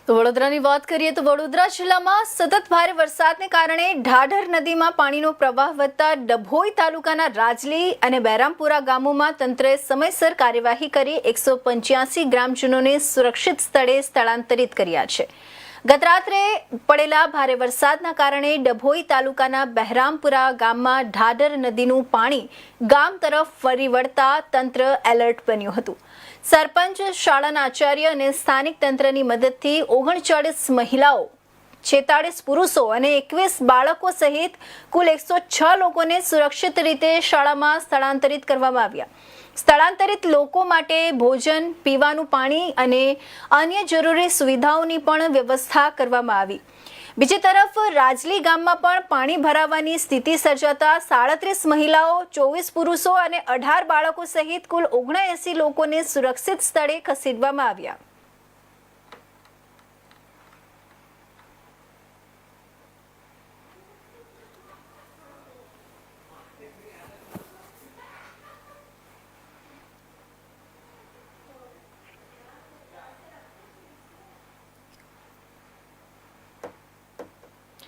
તો વડોદરાની વાત કરીએ તો વડોદરા જિલ્લામાં સતત ભારે વરસાદને કારણે ઢાઢર નદીમાં પાણીનો પ્રવાહ વધતા ડભોઈ તાલુકાના રાજલી અને બહેરામપુરા ગામોમાં તંત્રએ સમયસર કાર્યવાહી કરી 185 ગ્રામજનોને સુરક્ષિત સ્થળે સ્થળાંતરિત કર્યા છે। ગત રાત્રે પડેલા ભારે વરસાદના કારણે ડભોઈ તાલુકાના બહેરામપુરા ગામમાં ઢાઢર નદીનું પાણી ગામ તરફ ફરી વળતા તંત્ર એલર્ટ બન્યું હતું। સરપંચ, શાળાના આચાર્ય અને સ્થાનિક તંત્રની મદદથી 39 મહિલાઓ, 46 પુરુષો અને 21 બાળકો સહિત કુલ 106 લોકોને સુરક્ષિત રીતે શાળામાં સ્થળાંતરિત કરવામાં આવ્યા। સ્થળાંતરિત લોકો માટે ભોજન, પીવાનું પાણી અને અન્ય જરૂરી સુવિધાઓની પણ વ્યવસ્થા કરવામાં આવી। બીજી તરફ રાજલી ગામમાં પણ પાણી ભરાવાની સ્થિતિ સર્જાતા 37 મહિલાઓ, 24 પુરુષો અને 18 બાળકો સહિત કુલ 79 લોકોને સુરક્ષિત સ્થળે ખસેડવામાં આવ્યા।